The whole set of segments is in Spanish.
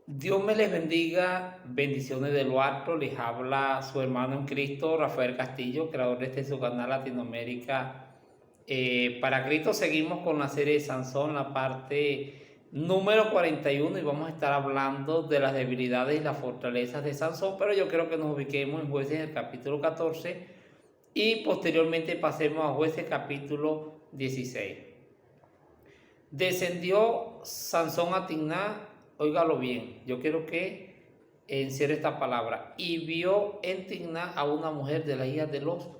Dios me les bendiga, bendiciones de lo alto. Les habla su hermano en Cristo, Rafael Castillo, creador de este su canal Latinoamérica. Para Cristo seguimos con la serie de Sansón, la parte número 41, y vamos a estar hablando de las debilidades y las fortalezas de Sansón, pero yo creo que nos ubiquemos en Jueces el capítulo 14 y posteriormente pasemos a Jueces capítulo 16. Descendió Sansón a Timná, óigalo bien, yo quiero que encierre esta palabra, y vio en Timná a una mujer de la hija de los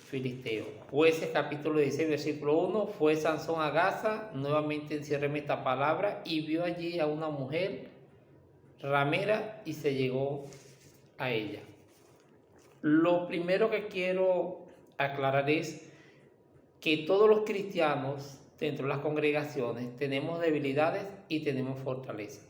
filisteos. Jueces capítulo 16, versículo 1, fue Sansón a Gaza, nuevamente enciérreme esta palabra, y vio allí a una mujer ramera y se llegó a ella. Lo primero que quiero aclarar es que todos los cristianos dentro de las congregaciones tenemos debilidades y tenemos fortalezas.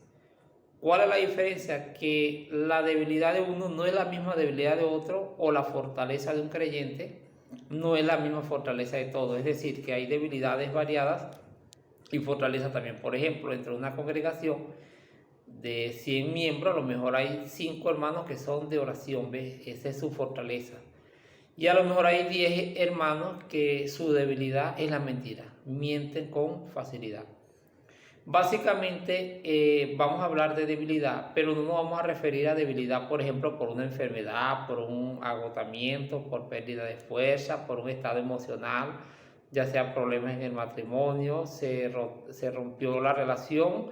¿Cuál es la diferencia? Que la debilidad de uno no es la misma debilidad de otro, o la fortaleza de un creyente no es la misma fortaleza de todos. Es decir, que hay debilidades variadas y fortalezas también. Por ejemplo, dentro de una congregación de 100 miembros, a lo mejor hay 5 hermanos que son de oración, ¿ves? Esa es su fortaleza. Y a lo mejor hay 10 hermanos que su debilidad es la mentira, mienten con facilidad. Básicamente vamos a hablar de debilidad, pero no nos vamos a referir a debilidad, por ejemplo, por una enfermedad, por un agotamiento, por pérdida de fuerza, por un estado emocional, ya sea problemas en el matrimonio, se rompió la relación,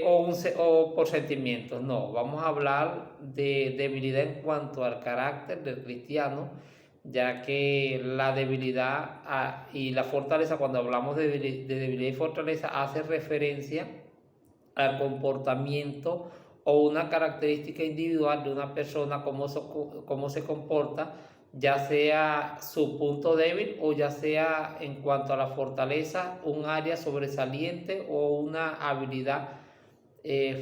o por sentimientos. No, vamos a hablar de debilidad en cuanto al carácter del cristiano, ya que la debilidad y la fortaleza, cuando hablamos de debilidad y fortaleza, hace referencia al comportamiento o una característica individual de una persona, cómo se comporta, ya sea su punto débil o ya sea en cuanto a la fortaleza, un área sobresaliente o una habilidad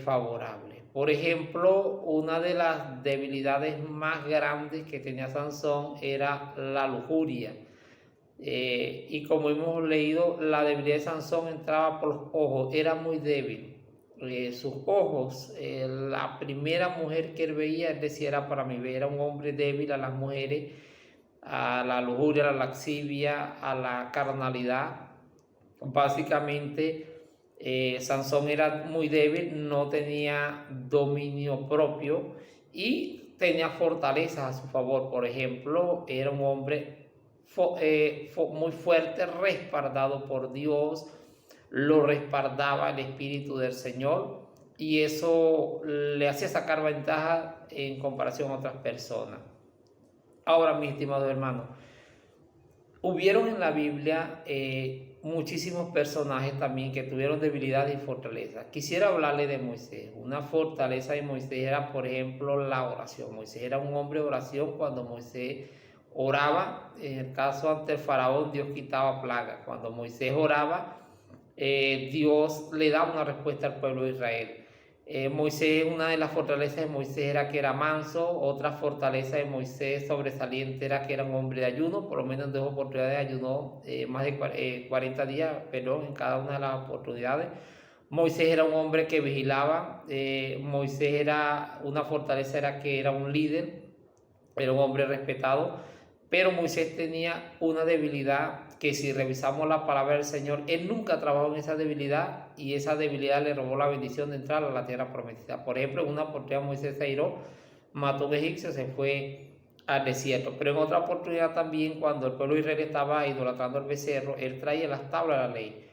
favorable. Por ejemplo, una de las debilidades más grandes que tenía Sansón era la lujuria. Y como hemos leído, la debilidad de Sansón entraba por los ojos, era muy débil. Sus ojos, la primera mujer que él veía, él decía, era para mí, era un hombre débil a las mujeres, a la lujuria, a la laxivia, a la carnalidad. Básicamente, Sansón era muy débil, no tenía dominio propio y tenía fortalezas a su favor. Por ejemplo, era un hombre muy fuerte, respaldado por Dios, lo respaldaba el Espíritu del Señor, y eso le hacía sacar ventaja en comparación a otras personas. Ahora, mis estimados hermanos, hubieron en la Biblia muchísimos personajes también que tuvieron debilidad y fortaleza. Quisiera hablarle de Moisés. Una fortaleza de Moisés era, por ejemplo, la oración. Moisés era un hombre de oración. Cuando Moisés oraba, en el caso ante el faraón, Dios quitaba plaga. Cuando Moisés oraba, Dios le daba una respuesta al pueblo de Israel. Moisés, una de las fortalezas de Moisés era que era manso. Otra fortaleza de Moisés sobresaliente era que era un hombre de ayuno. Por lo menos en 2 oportunidades ayunó más de 40 días, perdón, en cada una de las oportunidades. Moisés era un hombre que vigilaba. Moisés era una fortaleza, era que era un líder, era un hombre respetado. Pero Moisés tenía una debilidad que, si revisamos la palabra del Señor, él nunca trabajó en esa debilidad, y esa debilidad le robó la bendición de entrar a la tierra prometida. Por ejemplo, en una oportunidad Moisés se airó, mató a un egipcio, se fue al desierto. Pero en otra oportunidad también, cuando el pueblo de Israel estaba idolatrando al becerro, él traía las tablas de la ley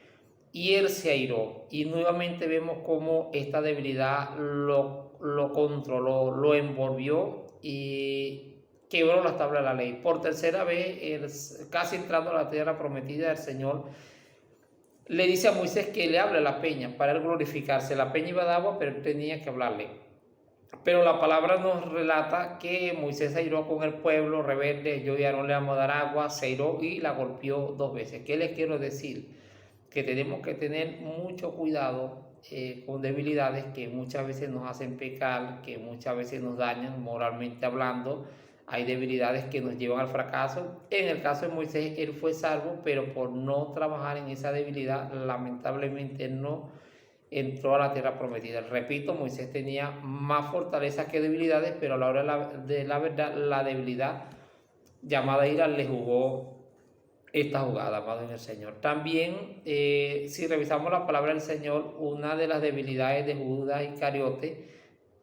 y él se airó. Y nuevamente vemos cómo esta debilidad lo controló, lo envolvió y quebró las tablas de la ley. Por tercera vez, casi entrando a la tierra prometida, el Señor le dice a Moisés que le hable a la peña para él glorificarse. La peña iba de agua, pero él tenía que hablarle. Pero la palabra nos relata que Moisés se airó con el pueblo rebelde. Yo y Aarón le vamos a dar agua, se airó y la golpeó 2 veces. ¿Qué les quiero decir? Que tenemos que tener mucho cuidado con debilidades que muchas veces nos hacen pecar, que muchas veces nos dañan moralmente hablando. Hay debilidades que nos llevan al fracaso. En el caso de Moisés, él fue salvo, pero por no trabajar en esa debilidad, lamentablemente no entró a la tierra prometida. Repito, Moisés tenía más fortalezas que debilidades, pero a la hora de la verdad, la debilidad llamada ira le jugó esta jugada, amado en el Señor. También, si revisamos la palabra del Señor, una de las debilidades de Judas Iscariote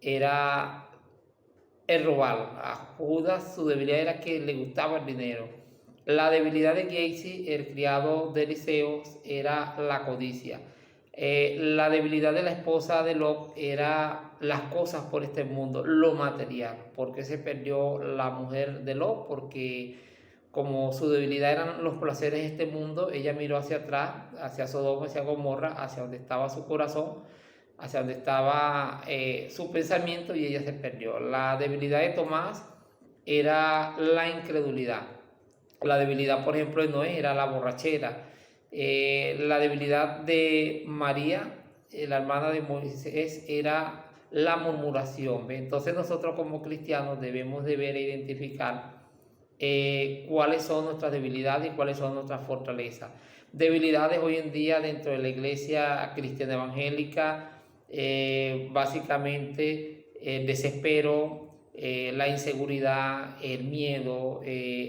era el robar. A Judas su debilidad era que le gustaba el dinero. La debilidad de Giezi, el criado de Eliseo, era la codicia. La debilidad de la esposa de Lot era las cosas por este mundo, lo material. ¿Por qué se perdió la mujer de Lot? Porque como su debilidad eran los placeres de este mundo, ella miró hacia atrás, hacia Sodoma, hacia Gomorra, hacia donde estaba su corazón, hacia donde estaba su pensamiento, y ella se perdió. La debilidad de Tomás era la incredulidad. La debilidad, por ejemplo, de Noé era la borrachera. La debilidad de María, la hermana de Moisés, era la murmuración. ¿Ve? Entonces nosotros como cristianos debemos de ver e identificar cuáles son nuestras debilidades y cuáles son nuestras fortalezas. Debilidades hoy en día dentro de la iglesia cristiana evangélica, básicamente el desespero, la inseguridad, el miedo,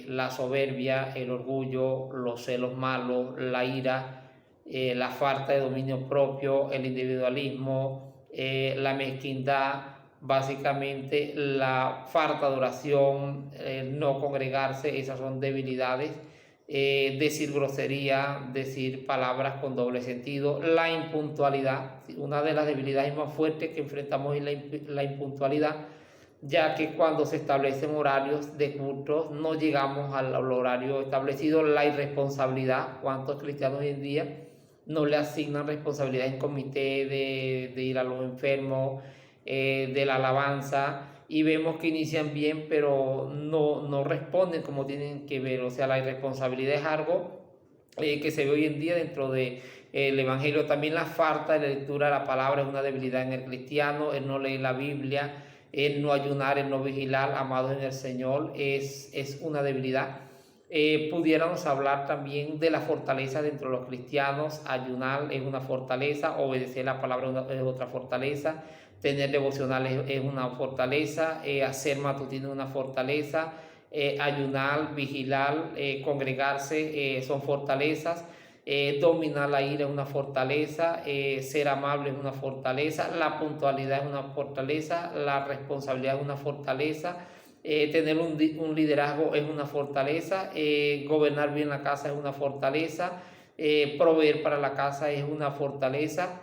la soberbia, el orgullo, los celos malos, la ira, la falta de dominio propio, el individualismo, la mezquindad, básicamente la falta de oración, no congregarse. Esas son debilidades. Decir grosería, decir palabras con doble sentido, la impuntualidad. Una de las debilidades más fuertes que enfrentamos es la impuntualidad, ya que cuando se establecen horarios de cultos no llegamos al horario establecido. La irresponsabilidad, cuántos cristianos hoy en día no le asignan responsabilidad en comité de ir a los enfermos, de la alabanza, y vemos que inician bien pero no responden como tienen que ver. O sea, la irresponsabilidad es algo que se ve hoy en día dentro del Evangelio. También la falta de la lectura de la palabra es una debilidad en el cristiano. El no leer la Biblia, el no ayunar, el no vigilar, amados en el Señor, es una debilidad. Pudiéramos hablar también de la fortaleza dentro de los cristianos. Ayunar es una fortaleza, obedecer la palabra es otra fortaleza, tener devocionales es una fortaleza, hacer matutino es una fortaleza, ayunar, vigilar, congregarse son fortalezas. Dominar la ira es una fortaleza, ser amable es una fortaleza, la puntualidad es una fortaleza, la responsabilidad es una fortaleza, tener un liderazgo es una fortaleza, gobernar bien la casa es una fortaleza, proveer para la casa es una fortaleza.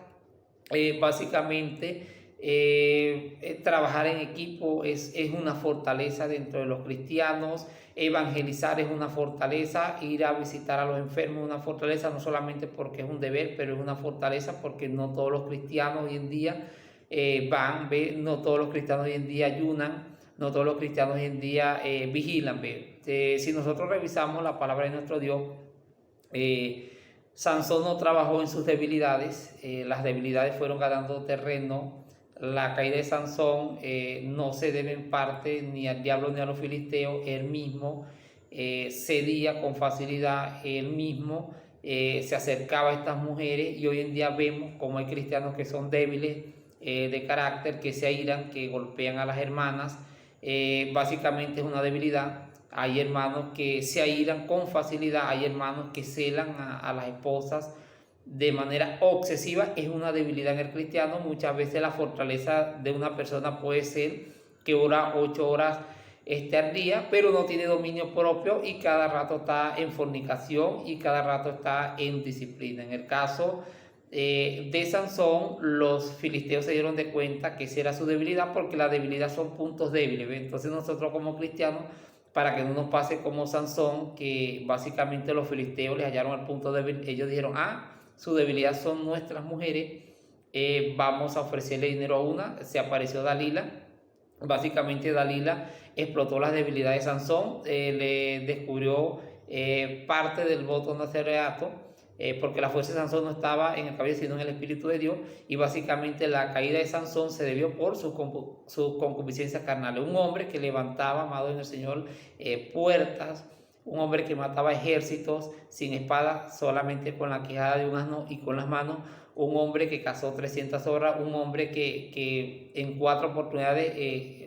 Básicamente, trabajar en equipo es una fortaleza dentro de los cristianos. Evangelizar es una fortaleza, ir a visitar a los enfermos es una fortaleza, no solamente porque es un deber, pero es una fortaleza porque no todos los cristianos hoy en día no todos los cristianos hoy en día ayunan, no todos los cristianos hoy en día vigilan. Si nosotros revisamos la palabra de nuestro Dios, Sansón no trabajó en sus debilidades, las debilidades fueron ganando terreno. La caída de Sansón no se debe en parte ni al diablo ni a los filisteos. Él mismo cedía con facilidad, él mismo se acercaba a estas mujeres, y hoy en día vemos como hay cristianos que son débiles de carácter, que se airan, que golpean a las hermanas. Básicamente es una debilidad. Hay hermanos que se airan con facilidad, hay hermanos que celan a las esposas de manera obsesiva. Es una debilidad en el cristiano. Muchas veces la fortaleza de una persona puede ser que ora 8 horas al día, pero no tiene dominio propio y cada rato está en fornicación y cada rato está en disciplina. En el caso de Sansón, los filisteos se dieron de cuenta que esa era su debilidad, porque la debilidad son puntos débiles. Entonces nosotros como cristianos, para que no nos pase como Sansón, que básicamente los filisteos les hallaron el punto débil, ellos dijeron: su debilidad son nuestras mujeres, vamos a ofrecerle dinero a una. Se apareció Dalila. Básicamente Dalila explotó las debilidades de Sansón, le descubrió parte del voto nazareato, porque la fuerza de Sansón no estaba en el cabello sino en el Espíritu de Dios, y básicamente la caída de Sansón se debió por sus concupiscencias carnales. Un hombre que levantaba, amado en el Señor, puertas, un hombre que mataba ejércitos sin espada, solamente con la quijada de un asno y con las manos, un hombre que cazó 300 horas, un hombre que en 4 oportunidades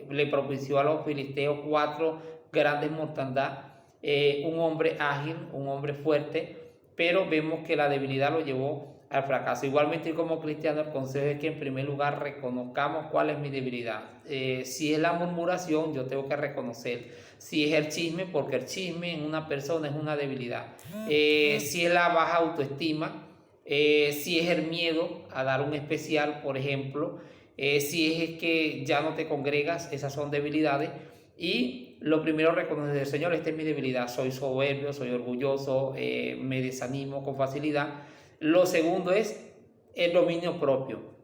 le propició a los filisteos 4 grandes mortandad, un hombre ágil, un hombre fuerte, pero vemos que la debilidad lo llevó al fracaso. Igualmente, como cristiano, el consejo es que en primer lugar reconozcamos cuál es mi debilidad. Si es la murmuración, yo tengo que reconocer. Si es el chisme, porque el chisme en una persona es una debilidad. Si es la baja autoestima, si es el miedo a dar un especial, por ejemplo, si es que ya no te congregas, esas son debilidades. Y lo primero, reconocer, Señor, esta es mi debilidad, soy soberbio, soy orgulloso, me desanimo con facilidad. Lo segundo es el dominio propio.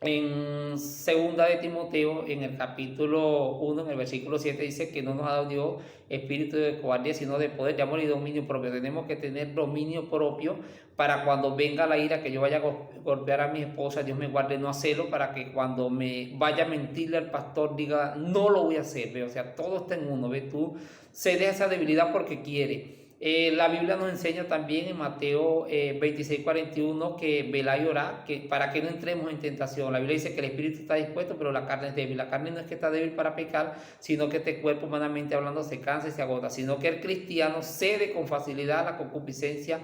En segunda de Timoteo, en el capítulo 1, en el versículo 7, dice que no nos ha dado Dios espíritu de cobardía, sino de poder, de amor y dominio propio. Tenemos que tener dominio propio para cuando venga la ira, que yo vaya a golpear a mi esposa, Dios me guarde no hacerlo, para que cuando me vaya a mentirle al pastor diga, no lo voy a hacer. ¿Ve? O sea, todo está en uno. ¿Ve? Tú cedes esa debilidad porque quiere. La Biblia nos enseña también en Mateo 26:41 que velar y orar, que para que no entremos en tentación. La Biblia dice que el espíritu está dispuesto, pero la carne es débil. La carne no es que está débil para pecar, sino que este cuerpo, humanamente hablando, se cansa y se agota, sino que el cristiano cede con facilidad a la concupiscencia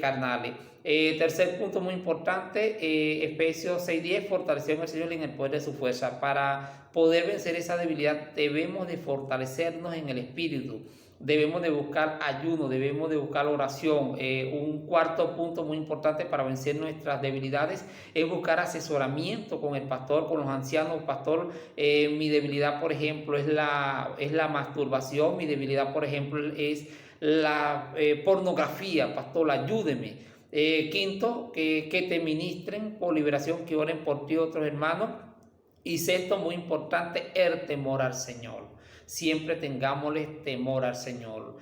carnal. Tercer punto muy importante, Efesios 6:10, fortalecer al Señor en el poder de su fuerza. Para poder vencer esa debilidad debemos de fortalecernos en el espíritu. Debemos de buscar ayuno, debemos de buscar oración. Un cuarto punto muy importante para vencer nuestras debilidades es buscar asesoramiento con el pastor, con los ancianos. Pastor, mi debilidad, por ejemplo, es la masturbación. Mi debilidad, por ejemplo, es la pornografía. Pastor, ayúdeme. Quinto, que te ministren por liberación, que oren por ti otros hermanos. Y sexto, muy importante, el temor al Señor. Siempre tengámosle temor al Señor.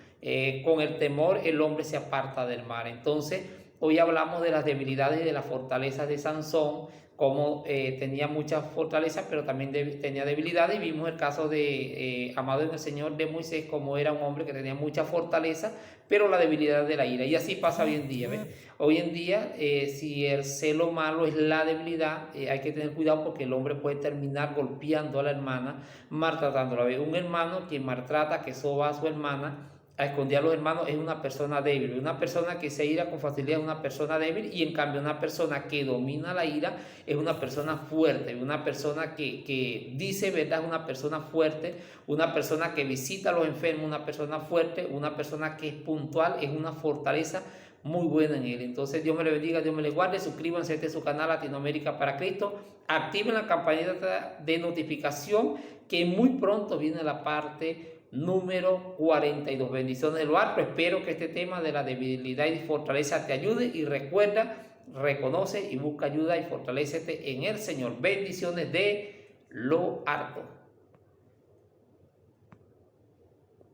Con el temor el hombre se aparta del mal. Entonces, hoy hablamos de las debilidades y de las fortalezas de Sansón, como tenía muchas fortalezas, pero también tenía debilidades. Y vimos el caso de amado en el Señor de Moisés, como era un hombre que tenía mucha fortaleza, pero la debilidad de la ira. Y así pasa hoy en día. ¿Ves? Hoy en día, si el celo malo es la debilidad, hay que tener cuidado porque el hombre puede terminar golpeando a la hermana, maltratándola. ¿Ves? Un hermano que maltrata, que soba a su hermana, a esconder a los hermanos, es una persona débil. Una persona que se ira con facilidad es una persona débil, y en cambio una persona que domina la ira es una persona fuerte. Una persona que dice verdad es una persona fuerte. Una persona que visita a los enfermos, una persona fuerte. Una persona que es puntual, es una fortaleza muy buena en él. Entonces, Dios me le bendiga, Dios me le guarde. Suscríbanse a este su canal Latinoamérica para Cristo. Activen la campanita de notificación, que muy pronto viene la parte número 42. Bendiciones de lo alto. Espero que este tema de la debilidad y fortaleza te ayude, y recuerda, reconoce y busca ayuda y fortalécete en el Señor. Bendiciones de lo alto.